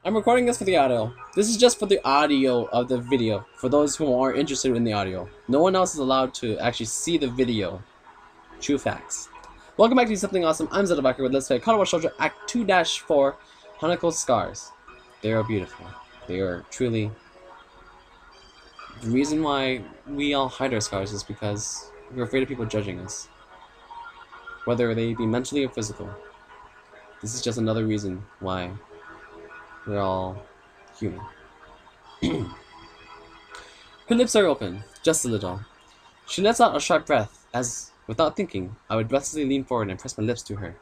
I'm recording this for the audio. This is just for the audio of the video, for those who are interested in the audio. No one else is allowed to actually see the video. True facts. Welcome back to Something Awesome. I'm zettovyker with Let's Play Katawa Shoujo Act 2-4, Haneko's Scars. They are beautiful. They are truly... The reason why we all hide our scars is because we're afraid of people judging us. Whether they be mentally or physical. This is just another reason why we're all human. Her lips are open, just a little. She lets out a sharp breath, as, without thinking, I would breathlessly lean forward and press my lips to her.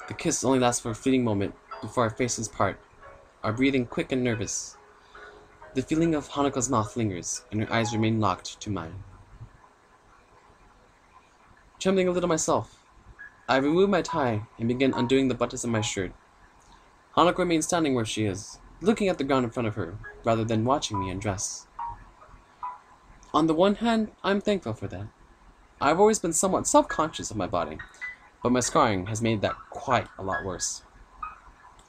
The kiss only lasts for a fleeting moment before our faces part, our breathing quick and nervous. The feeling of Haneko's mouth lingers, and her eyes remain locked to mine. Trembling a little myself, I remove my tie and begin undoing the buttons of my shirt. Hanako remains standing where she is, looking at the ground in front of her, rather than watching me undress. On the one hand, I'm thankful for that. I've always been somewhat self-conscious of my body, but my scarring has made that quite a lot worse.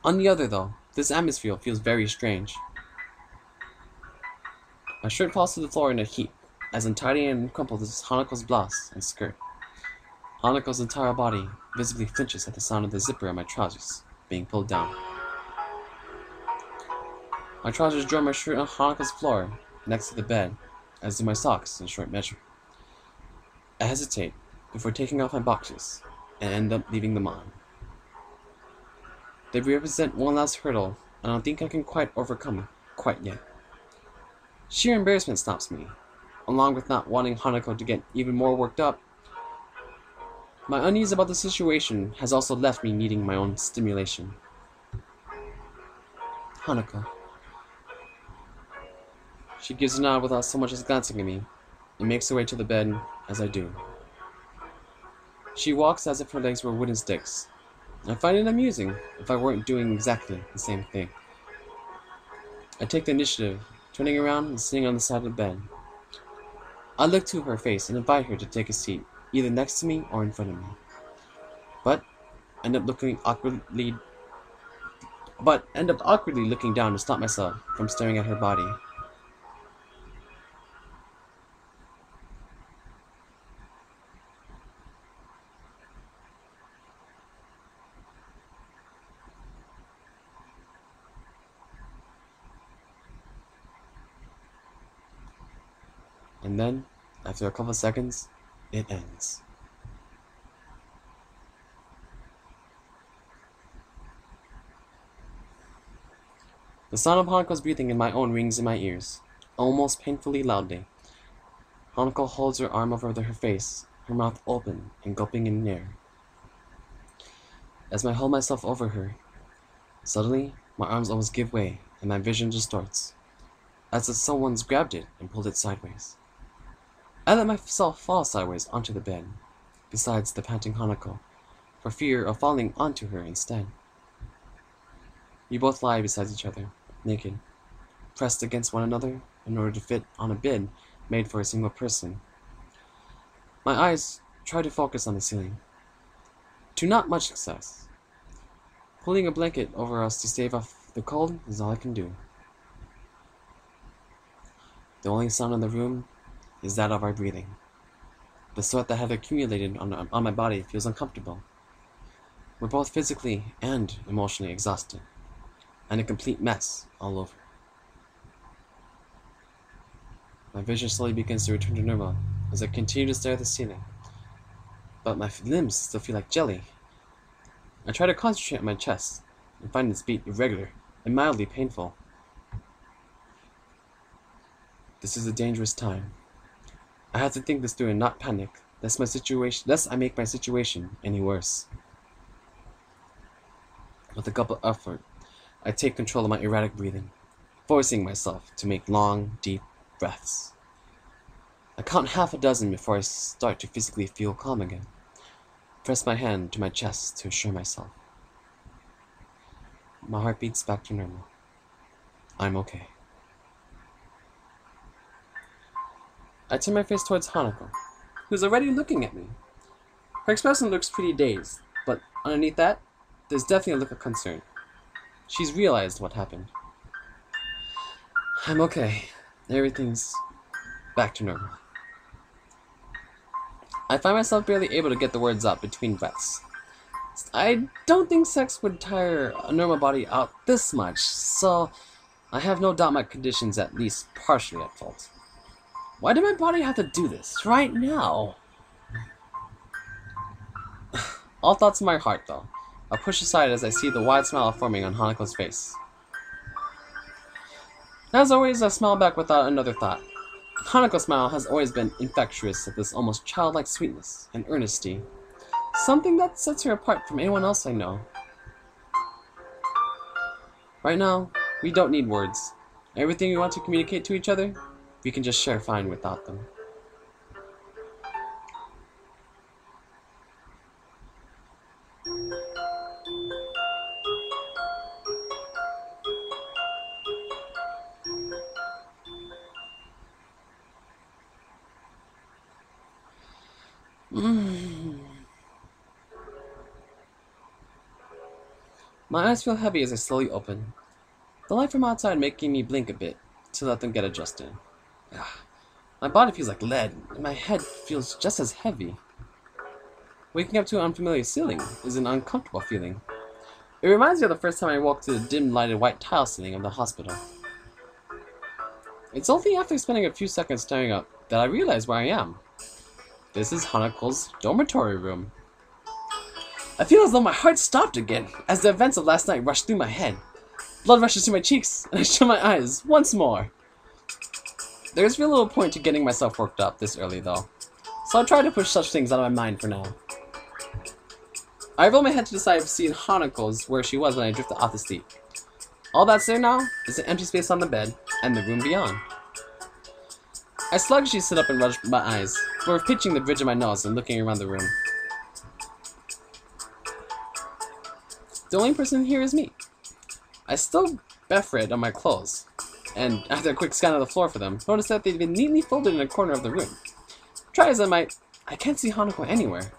On the other, though, this atmosphere feels very strange. My shirt falls to the floor in a heap, as untidy and crumpled as Haneko's blouse and skirt. Haneko's entire body visibly flinches at the sound of the zipper of my trousers being pulled down. My trousers draw my shirt on Haneko's floor next to the bed, as do my socks in short measure. I hesitate before taking off my boxers and end up leaving them on. They represent one last hurdle, and I don't think I can quite overcome quite yet. Sheer embarrassment stops me, along with not wanting Hanako to get even more worked up. My unease about the situation has also left me needing my own stimulation. Hanako. She gives a nod without so much as glancing at me, and makes her way to the bed as I do. She walks as if her legs were wooden sticks. I find it amusing if I weren't doing exactly the same thing. I take the initiative, turning around and sitting on the side of the bed. I look to her face and invite her to take a seat, either next to me or in front of me. But end up awkwardly looking down to stop myself from staring at her body. And then, after a couple of seconds, it ends. The sound of Haneko's breathing and my own rings in my ears, almost painfully loudly. Hanako holds her arm over her face, her mouth open and gulping in air. As I hold myself over her, suddenly my arms almost give way and my vision distorts, as if someone's grabbed it and pulled it sideways. I let myself fall sideways onto the bed, besides the panting Hanako, for fear of falling onto her instead. We both lie beside each other, naked, pressed against one another in order to fit on a bed made for a single person. My eyes try to focus on the ceiling. To not much success. Pulling a blanket over us to stave off the cold is all I can do. The only sound in the room is that of our breathing. The sweat that had accumulated on my body feels uncomfortable. We're both physically and emotionally exhausted, and a complete mess all over. My vision slowly begins to return to normal as I continue to stare at the ceiling, but my limbs still feel like jelly. I try to concentrate on my chest and find its beat irregular and mildly painful. This is a dangerous time. I have to think this through and not panic, lest I make my situation any worse. With a gulp of effort, I take control of my erratic breathing, forcing myself to make long, deep breaths. I count half a dozen before I start to physically feel calm again. Press my hand to my chest to assure myself. My heart beats back to normal. I'm okay. I turn my face towards Hanako, who's already looking at me. Her expression looks pretty dazed, but underneath that, there's definitely a look of concern. she's realized what happened. I'm okay. Everything's back to normal. I find myself barely able to get the words out between breaths. I don't think sex would tire a normal body out this much, so I have no doubt my condition's at least partially at fault. Why did my body have to do this right now? All thoughts in my heart, though, are pushed aside as I see the wide smile forming on Hanako's face. As always, I smile back without another thought. Hanako's smile has always been infectious with this almost childlike sweetness and earnesty, something that sets her apart from anyone else I know. Right now, we don't need words. Everything we want to communicate to each other, we can just share fine without them. My eyes feel heavy as I slowly open, the light from outside making me blink a bit to let them get adjusted. My body feels like lead, and my head feels just as heavy. Waking up to an unfamiliar ceiling is an uncomfortable feeling. It reminds me of the first time I woke to the dim-lighted white tile ceiling of the hospital. It's only after spending a few seconds staring up that I realize where I am. This is Hanako's dormitory room. I feel as though my heart stopped again as the events of last night rushed through my head. Blood rushes to my cheeks, and I shut my eyes once more. There's very little point to getting myself worked up this early, though, so I'll try to push such things out of my mind for now. I roll my head to decide if seeing Hanako's where she was when I drifted off to sleep. All that's there now is an empty space on the bed and the room beyond. I sluggishly sit up and rub my eyes, before pinching the bridge of my nose and looking around the room. The only person here is me. I still barefooted on my clothes, and after a quick scan of the floor for them, noticed that they'd been neatly folded in a corner of the room. Try as I might, I can't see Hanako anywhere.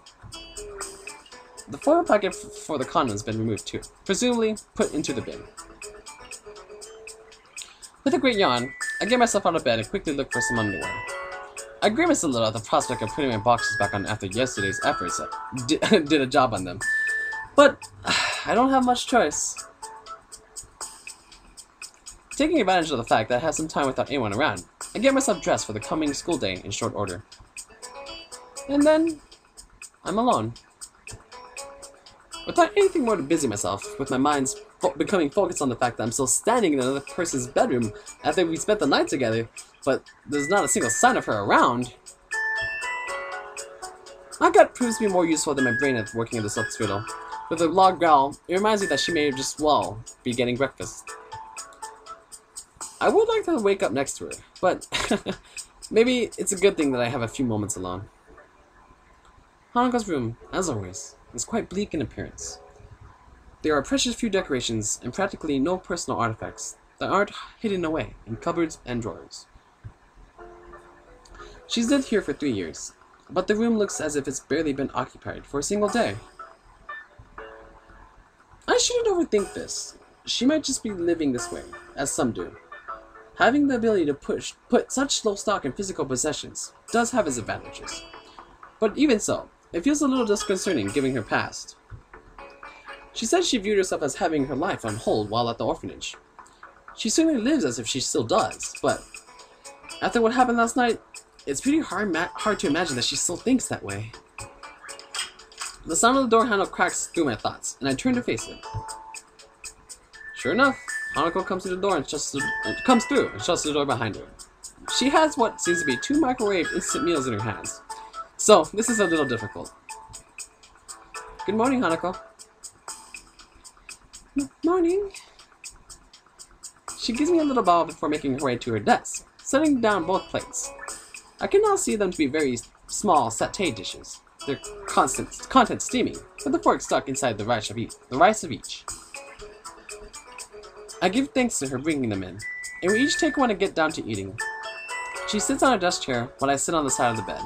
The foil packet for the condom has been removed too, presumably put into the bin. With a great yawn, I get myself out of bed and quickly look for some underwear. I grimace a little at the prospect of putting my boxers back on after yesterday's efforts did a job on them, but I don't have much choice. Taking advantage of the fact that I have some time without anyone around, I get myself dressed for the coming school day in short order. And then, I'm alone. Without anything more to busy myself, with my mind becoming focused on the fact that I'm still standing in another person's bedroom after we spent the night together, but there's not a single sign of her around. My gut proves to be more useful than my brain at working at this hospital. With a loud growl, it reminds me that she may just, well, be getting breakfast. I would like to wake up next to her, but maybe it's a good thing that I have a few moments alone. Hanako's room, as always, is quite bleak in appearance. There are precious few decorations and practically no personal artifacts that aren't hidden away in cupboards and drawers. She's lived here for 3 years, but the room looks as if it's barely been occupied for a single day. I shouldn't overthink this. She might just be living this way, as some do. Having the ability to put such low stock in physical possessions does have its advantages. But even so, it feels a little disconcerting given her past. She said she viewed herself as having her life on hold while at the orphanage. She certainly lives as if she still does, but after what happened last night, it's pretty hard to imagine that she still thinks that way. The sound of the door handle cracks through my thoughts, and I turn to face it. Sure enough, Hanako comes through and shuts the door behind her. She has what seems to be 2 microwave instant meals in her hands, so this is a little difficult. Good morning, Hanako. Morning. She gives me a little bow before making her way to her desk, setting down both plates. I can now see them to be very small satay dishes, their content steaming, with the fork stuck inside the rice of each. I give thanks to her bringing them in, and we each take one and get down to eating. She sits on a desk chair while I sit on the side of the bed.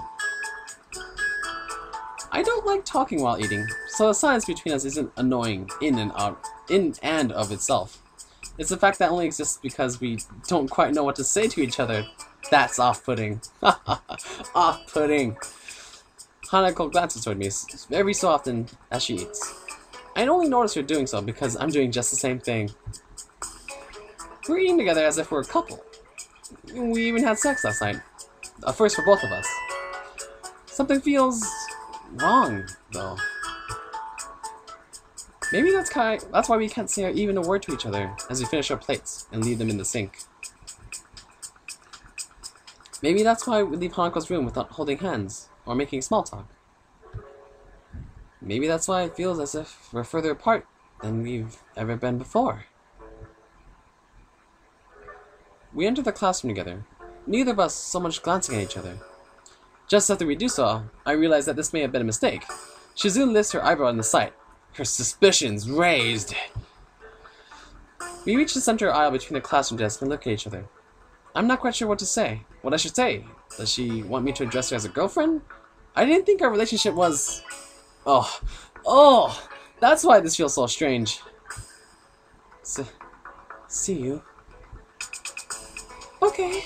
I don't like talking while eating, so the silence between us isn't annoying in and of itself. It's the fact that only exists because we don't quite know what to say to each other. That's off-putting. Off-putting. Hanako glances toward me every so often as she eats. I only notice her doing so because I'm doing just the same thing. We're eating together as if we're a couple. We even had sex last night. A first for both of us. Something feels wrong, though. Maybe that's why we can't say even a word to each other as we finish our plates and leave them in the sink. Maybe that's why we leave Hanako's room without holding hands or making small talk. Maybe that's why it feels as if we're further apart than we've ever been before. We enter the classroom together, neither of us so much glancing at each other. Just after we do so, I realize that this may have been a mistake. Shizune lifts her eyebrow in the sight, her suspicions raised. We reach the center aisle between the classroom desks and look at each other. I'm not quite sure what to say. What I should say. Does she want me to address her as a girlfriend? I didn't think our relationship was... Oh, that's why this feels so strange. See you. Okay.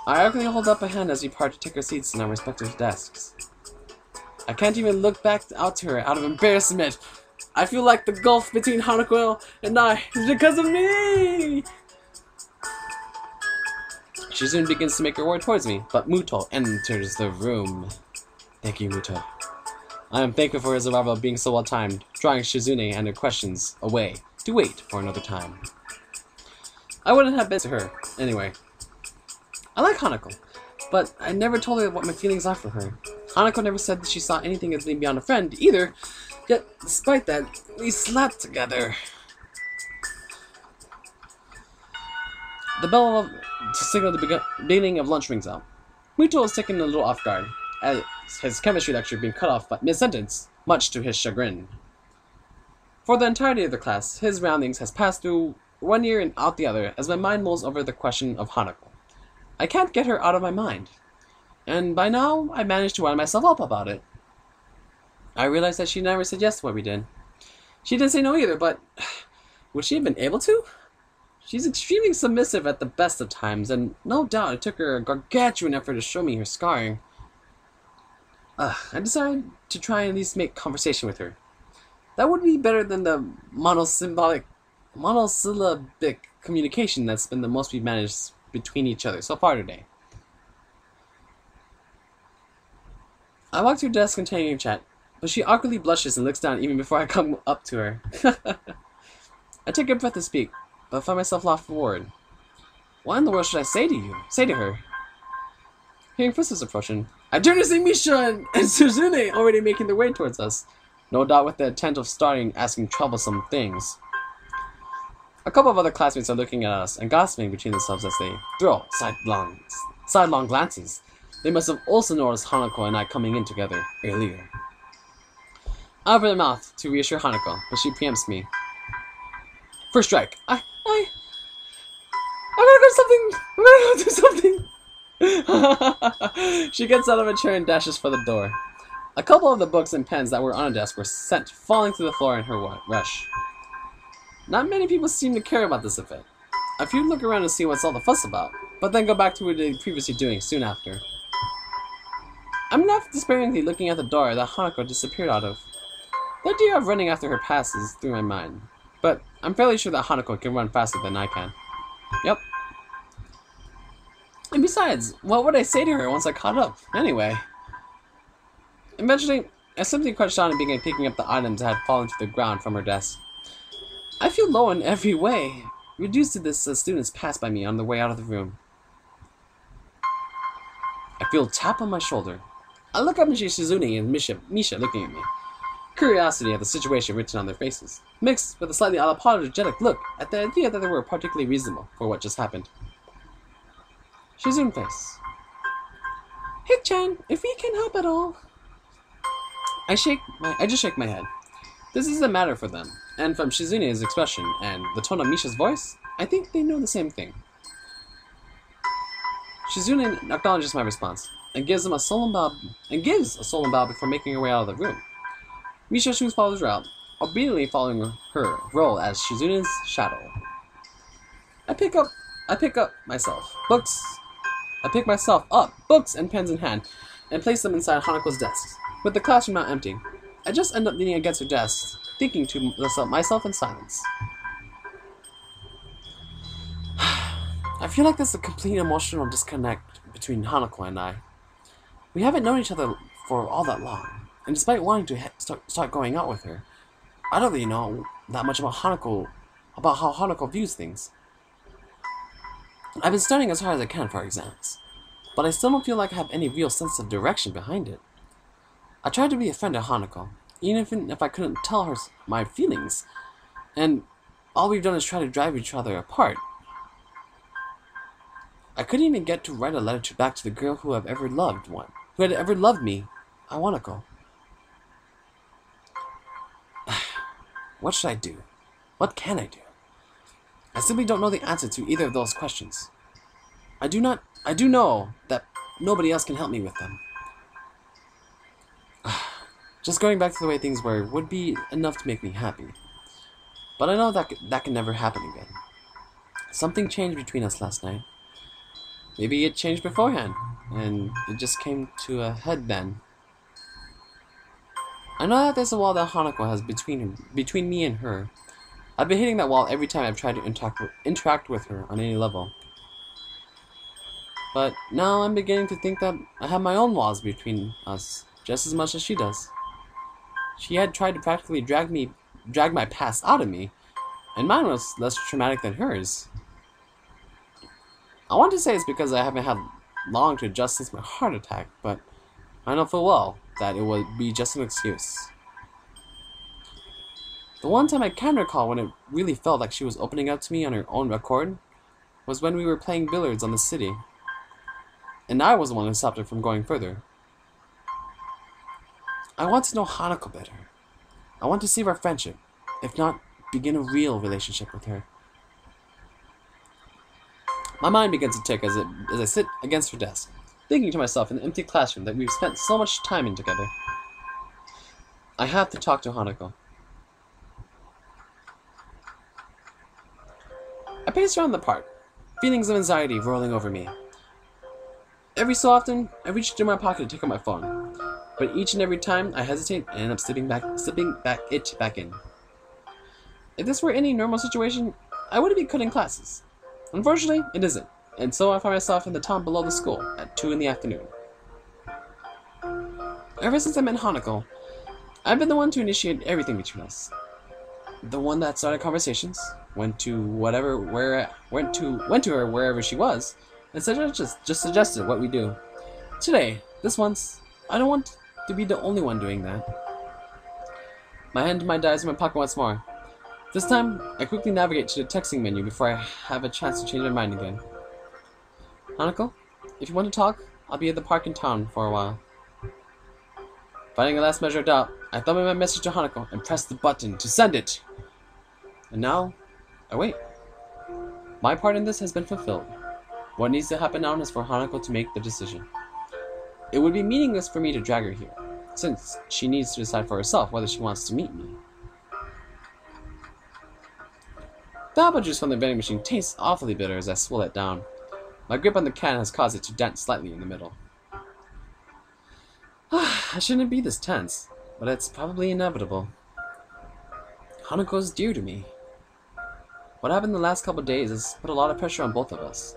I awkwardly hold up a hand as we part to take our seats in our respective desks. I can't even look back out to her out of embarrassment. I feel like the gulf between Hanako and I is because of me! She soon begins to make her way towards me, but Muto enters the room. Thank you, Muto. I am thankful for his arrival being so well timed, drawing Shizune and her questions away to wait for another time. I wouldn't have been to her, anyway. I like Hanako, but I never told her what my feelings are for her. Hanako never said that she saw anything as being beyond a friend, either, yet despite that, we slept together. The bell to signal the beginning of lunch rings out. Muto is taken a little off guard, as his chemistry lecture being cut off by mid-sentence, much to his chagrin. For the entirety of the class, his roundings has passed through one ear and out the other as my mind mulls over the question of Hanako. I can't get her out of my mind, and by now I managed to wind myself up about it. I realized that she never said yes to what we did. She didn't say no either, but would she have been able to? She's extremely submissive at the best of times, and no doubt it took her a gargantuan effort to show me her scarring. I decided to try and at least make conversation with her. That would be better than the monosyllabic communication that's been the most we've managed between each other so far today. I walk to her desk containing her chat, but she awkwardly blushes and looks down even before I come up to her. I take a breath to speak, but find myself lost for word. What in the world should I say to her? Hearing footsteps approaching, I turn to see Misha and Suzune already making their way towards us, no doubt with the intent of starting asking troublesome things. A couple of other classmates are looking at us and gossiping between themselves as they throw sidelong glances. They must have also noticed Hanako and I coming in together earlier. I open my mouth to reassure Hanako, but she preempts me. First strike. I'm gonna go do something. She gets out of a chair and dashes for the door. A couple of the books and pens that were on a desk were sent falling to the floor in her rush. Not many people seem to care about this event. A few look around to see what's all the fuss about, but then go back to what they were previously doing soon after. I'm left despairingly looking at the door that Hanako disappeared out of. The idea of running after her passes through my mind, but I'm fairly sure that Hanako can run faster than I can. Yep. And besides, what would I say to her once I caught up, anyway? Eventually, I simply crouched down and began picking up the items that had fallen to the ground from her desk. I feel low in every way, reduced to this as students pass by me on their way out of the room. I feel a tap on my shoulder. I look up and see Shizune and Misha looking at me. Curiosity at the situation written on their faces, mixed with a slightly apologetic look at the idea that they were particularly reasonable for what just happened. Shizune face. Hey-chan, if we can help at all. I just shake my head. This is a matter for them, and from Shizune's expression and the tone of Misha's voice, I think they know the same thing. Shizune acknowledges my response. and gives a solemn bow before making her way out of the room. Misha Shu follows her out, obediently following her role as Shizune's shadow. I pick myself up, books and pens in hand, and place them inside Hanako's desk. With the classroom now empty, I just end up leaning against her desk, thinking to myself in silence. I feel like there's a complete emotional disconnect between Hanako and I. We haven't known each other for all that long, and despite wanting to start going out with her, I don't really know that much about how Hanako views things. I've been studying as hard as I can for our exams, but I still don't feel like I have any real sense of direction behind it. I tried to be a friend to Hanako, even if I couldn't tell her my feelings, and all we've done is try to drive each other apart. I couldn't even get to write a letter back to the girl who had ever loved me, Hanako. What should I do? What can I do? I simply don't know the answer to either of those questions. I do know that nobody else can help me with them. Just going back to the way things were would be enough to make me happy. But I know that can never happen again. Something changed between us last night. Maybe it changed beforehand, and it just came to a head then. I know that there's a wall that Hanako has between me and her. I've been hitting that wall every time I've tried to interact with her on any level. But now I'm beginning to think that I have my own walls between us, just as much as she does. She had tried to practically drag my past out of me, and mine was less traumatic than hers. I want to say it's because I haven't had long to adjust since my heart attack, but I know full well that it would be just an excuse. The one time I can recall when it really felt like she was opening up to me on her own accord was when we were playing billiards on the city, and I was the one who stopped her from going further. I want to know Hanako better. I want to save our friendship, if not begin a real relationship with her. My mind begins to tick as I sit against her desk, thinking to myself in the empty classroom that we've spent so much time in together. I have to talk to Hanako. I pace around the park, feelings of anxiety rolling over me. Every so often, I reach into my pocket to take out my phone, but each and every time I hesitate and end up slipping it back in. If this were any normal situation, I wouldn't be cutting classes. Unfortunately, it isn't, and so I find myself in the town below the school at 2 in the afternoon. Ever since I met Hanako, I've been the one to initiate everything between us. The one that started conversations, went to her wherever she was, and just suggested what we do. Today, this once, I don't want to be the only one doing that. My hand to my dice in my pocket once more. This time, I quickly navigate to the texting menu before I have a chance to change my mind again. Hanako, if you want to talk, I'll be at the park in town for a while. Finding a last measure of doubt, I thumb in my message to Hanako and press the button to send it. And now, I wait. My part in this has been fulfilled. What needs to happen now is for Hanako to make the decision. It would be meaningless for me to drag her here, since she needs to decide for herself whether she wants to meet me. The apple juice from the vending machine tastes awfully bitter as I swirl it down. My grip on the can has caused it to dent slightly in the middle. I shouldn't be this tense, but it's probably inevitable. Hanako is dear to me. What happened the last couple of days has put a lot of pressure on both of us.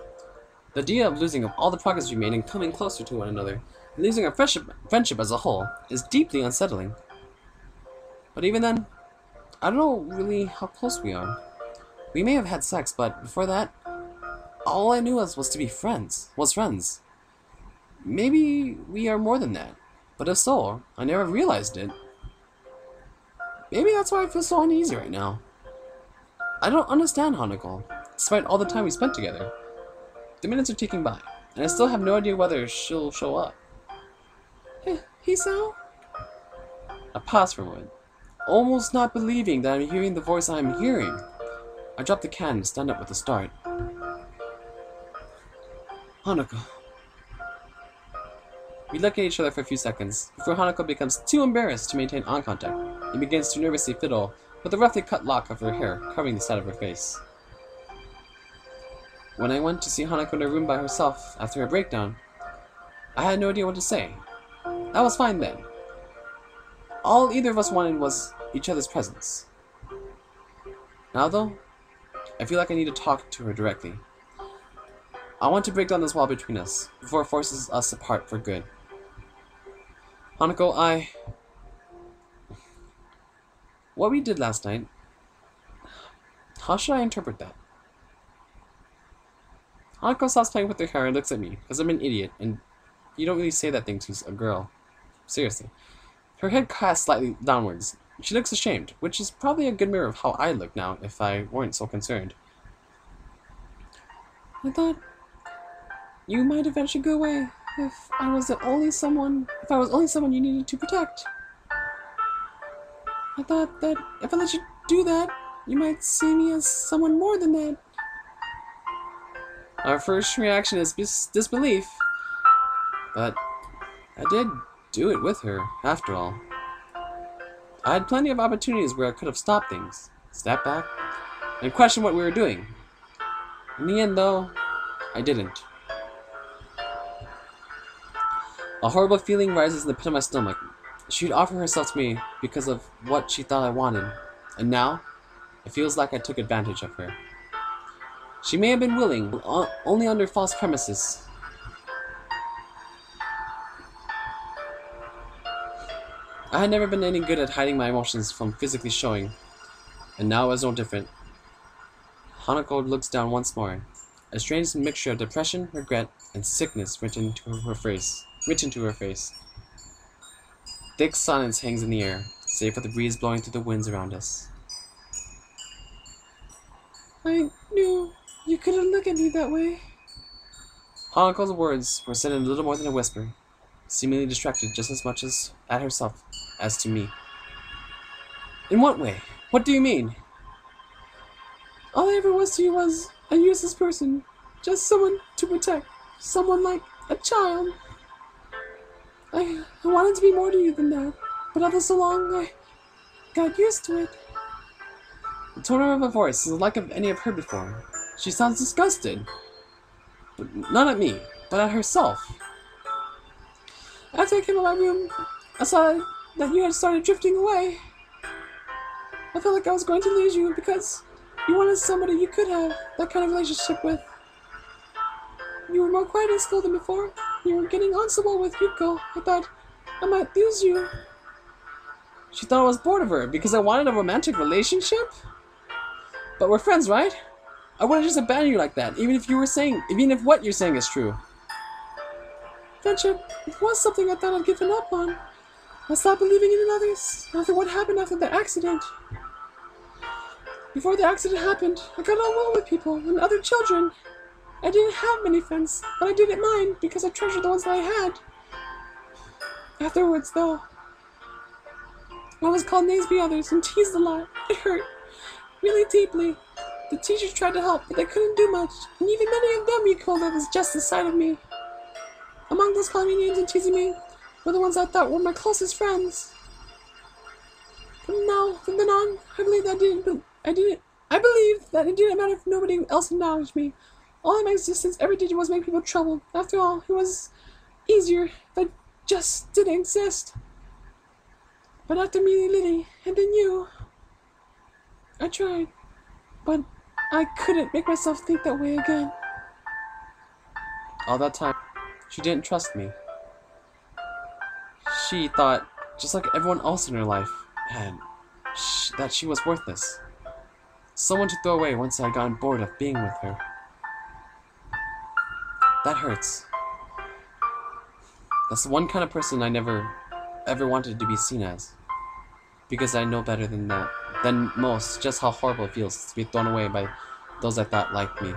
The idea of losing all the progress we made and coming closer to one another, and losing our friendship as a whole, is deeply unsettling. But even then, I don't know really how close we are. We may have had sex, but before that, all I knew was to be friends. Maybe we are more than that, but if so, I never realized it. Maybe that's why I feel so uneasy right now. I don't understand Hanako, despite all the time we spent together. The minutes are ticking by, and I still have no idea whether she'll show up. Hey, HISAO? I pause for a moment, almost not believing that I'm hearing the voice I'm hearing. I drop the can and stand up with a start. Hanako. We look at each other for a few seconds, before Hanako becomes too embarrassed to maintain eye contact, and begins to nervously fiddle with the roughly cut lock of her hair covering the side of her face. When I went to see Hanako in her room by herself after her breakdown, I had no idea what to say. I was fine then. All either of us wanted was each other's presence. Now though, I feel like I need to talk to her directly. I want to break down this wall between us, before it forces us apart for good. Hanako, what we did last night, how should I interpret that? Hanako stops playing with her hair and looks at me, because I'm an idiot, and you don't really say that thing to a girl. Seriously. Her head casts slightly downwards. She looks ashamed, which is probably a good mirror of how I look now if I weren't so concerned. I thought you might eventually go away if I was only someone you needed to protect. I thought that if I let you do that, you might see me as someone more than that. Our first reaction is disbelief, but I did do it with her, after all. I had plenty of opportunities where I could have stopped things, stepped back, and questioned what we were doing. In the end, though, I didn't. A horrible feeling rises in the pit of my stomach. She'd offer herself to me because of what she thought I wanted, and now it feels like I took advantage of her. She may have been willing, only under false premises. I had never been any good at hiding my emotions from physically showing, and now it was no different. Hanako looks down once more. A strange mixture of depression, regret, and sickness written into her face. Thick silence hangs in the air, save for the breeze blowing through the winds around us. I knew you couldn't look at me that way. Hanako's words were said in a little more than a whisper, seemingly distracted just as much as at herself as to me. In what way? What do you mean? All I ever was to you was a useless person, just someone to protect, someone like a child. I wanted to be more to you than that, but after so long, I got used to it. The tone of her voice is like any I've heard before. She sounds disgusted, but not at me, but at herself. After I came out of my room, I saw that you had started drifting away. I felt like I was going to lose you because you wanted somebody you could have that kind of relationship with. You were more quiet in school than before. You were getting on so well with Yuko. I thought I might lose you. She thought I was bored of her because I wanted a romantic relationship? But we're friends, right? I wouldn't just abandon you like that, even if what you're saying is true. Friendship was something I thought I'd given up on. I stopped believing in others after what happened after the accident. Before the accident happened, I got on well with people and other children. I didn't have many friends, but I didn't mind because I treasured the ones that I had. Afterwards, though, I was called names by others and teased a lot. It hurt really deeply. The teachers tried to help, but they couldn't do much, and even many of them recalled that was just the side of me. Among those calling me names and teasing me were the ones I thought were my closest friends. From then on, I believed that it didn't matter if nobody else acknowledged me. All in my existence ever did was make people troubled. After all, it was easier if I just didn't exist. But after meeting Lily, and then you, I tried, but I couldn't make myself think that way again. All that time, she didn't trust me. She thought, just like everyone else in her life had, that she was worthless. Someone to throw away once I had gotten bored of being with her. That hurts. That's the one kind of person I never ever wanted to be seen as. Because I know better than most just how horrible it feels to be thrown away by those I thought liked me.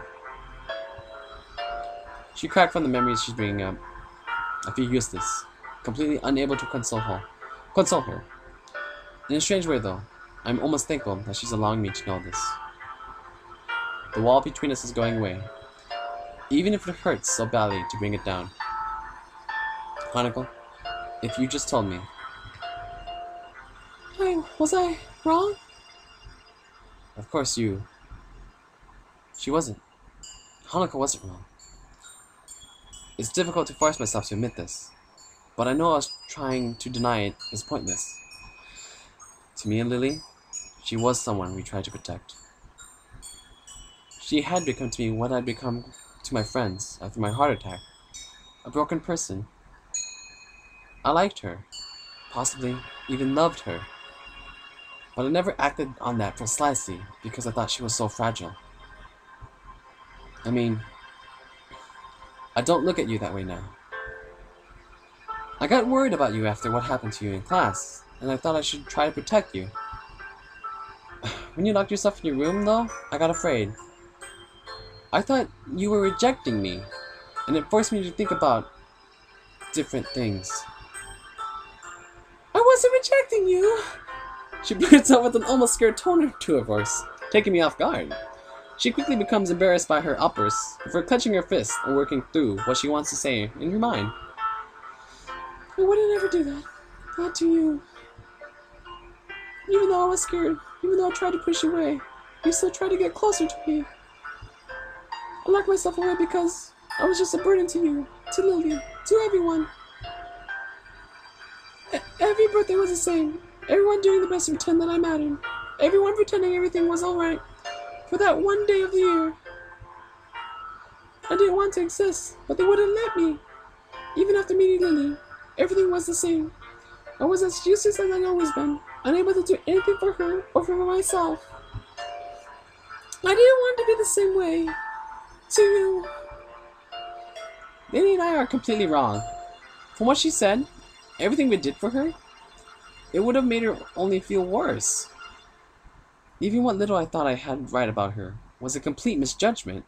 She cracked from the memories she's bringing up. I feel useless, completely unable to console her. In a strange way though, I'm almost thankful that she's allowing me to know this. The wall between us is going away, even if it hurts so badly to bring it down. Hanako, if you just told me. Was I wrong? Of course She wasn't. Hanako wasn't wrong. It's difficult to force myself to admit this, but I know I was trying to deny it is pointless. To me and Lily, she was someone we tried to protect. She had become to me what I'd become to my friends after my heart attack. A broken person. I liked her, possibly even loved her, but I never acted on that precisely because I thought she was so fragile. I mean, I don't look at you that way now. I got worried about you after what happened to you in class, and I thought I should try to protect you. When you locked yourself in your room, though, I got afraid. I thought you were rejecting me, and it forced me to think about different things. I wasn't rejecting you! She blurts out with an almost scared tone to her voice, taking me off guard. She quickly becomes embarrassed by her outbursts, before clenching her fist and working through what she wants to say in her mind. I wouldn't ever do that. Not to you. Even though I was scared, even though I tried to push you away, you still tried to get closer to me. I locked myself away because I was just a burden to you, to Lily, to everyone. Every birthday was the same. Everyone doing their best to pretend that I mattered. Everyone pretending everything was alright. For that one day of the year. I didn't want to exist, but they wouldn't let me. Even after meeting Lily, everything was the same. I was as useless as I'd always been, unable to do anything for her or for myself. I didn't want to be the same way to you. Lily and I are completely wrong. From what she said, everything we did for her, it would have made her only feel worse. Even what little I thought I had right about her was a complete misjudgment.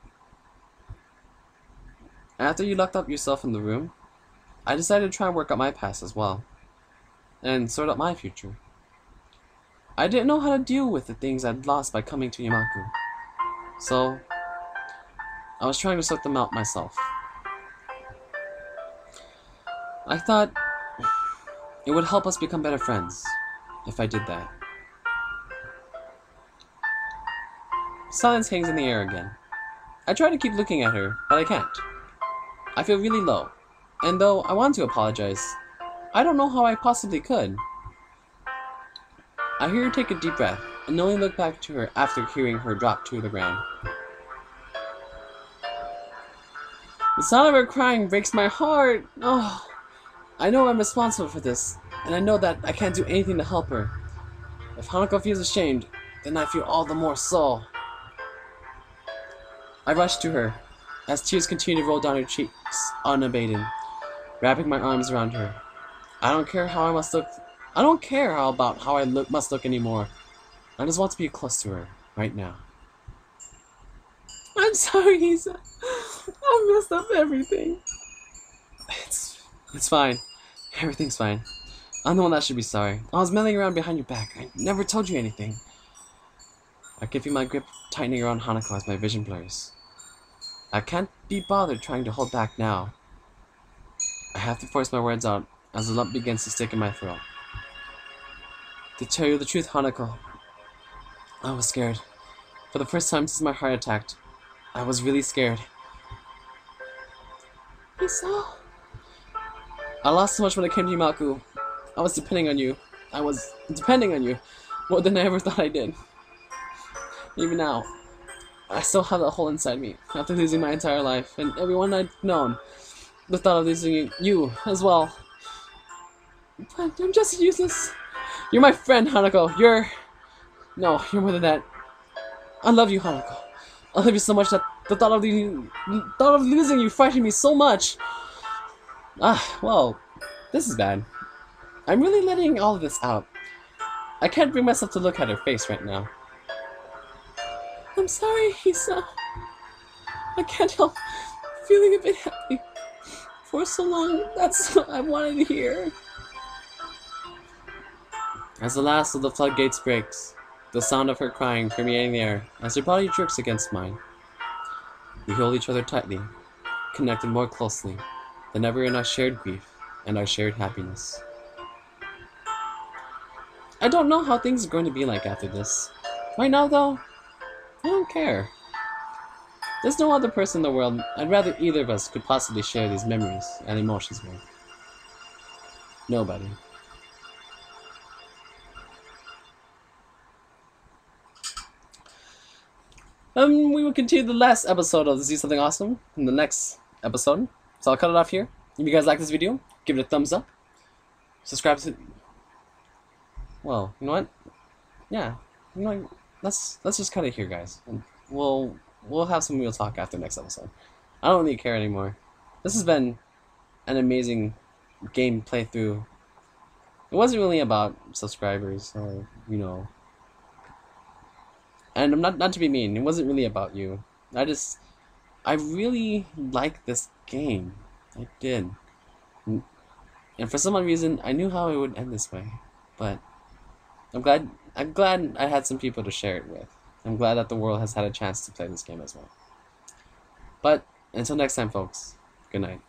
After you locked up yourself in the room, I decided to try and work out my past as well, and sort out my future. I didn't know how to deal with the things I'd lost by coming to Yamaku, so I was trying to sort them out myself. I thought it would help us become better friends if I did that. Silence hangs in the air again. I try to keep looking at her, but I can't. I feel really low, and though I want to apologize, I don't know how I possibly could. I hear her take a deep breath, and only look back to her after hearing her drop to the ground. The sound of her crying breaks my heart. Oh, I know I'm responsible for this, and I know that I can't do anything to help her. If Hanako feels ashamed, then I feel all the more so. I rush to her, as tears continue to roll down her cheeks unabated, wrapping my arms around her. I don't care how I must look. I don't care about how I must look anymore. I just want to be close to her right now. I'm sorry, Hisa. I messed up everything. It's fine. Everything's fine. I'm the one that should be sorry. I was milling around behind your back. I never told you anything. I can feel my grip tightening around Hanako as my vision blurs. I can't be bothered trying to hold back now. I have to force my words out as the lump begins to stick in my throat. To tell you the truth, Hanako, I was scared. For the first time since my heart attacked, I was really scared. HISAO? I lost so much when I came to Yamaku. I was depending on you. I was depending on you more than I ever thought I did. Even now, I still have that hole inside me after losing my entire life and everyone I'd known. The thought of losing you as well. But I'm just useless. You're my friend, Hanako. No, you're more than that. I love you, Hanako. I love you so much that the thought of losing you frightened me so much. Well, this is bad. I'm really letting all of this out. I can't bring myself to look at her face right now. I'm sorry, HISAO. I can't help feeling a bit happy. For so long, that's what I wanted to hear. As the last of the floodgates breaks, the sound of her crying permeating the air as her body jerks against mine. We hold each other tightly, connected more closely than ever in our shared grief and our shared happiness. I don't know how things are going to be like after this. Right now, though, I don't care. There's no other person in the world I'd rather either of us could possibly share these memories and emotions with. Nobody. We will continue the last episode of See Something Awesome in the next episode. So I'll cut it off here. If you guys like this video, give it a thumbs up. Subscribe to... Well, you know what? Yeah. You know what? Let's just cut it here, guys. We'll have some real talk after the next episode. I don't really care anymore. This has been an amazing game playthrough. It wasn't really about subscribers or, you know... And I'm not to be mean, it wasn't really about you. I really like this game. I did. And for some odd reason, I knew how it would end this way. But I'm glad I had some people to share it with. I'm glad that the world has had a chance to play this game as well. But until next time, folks, good night.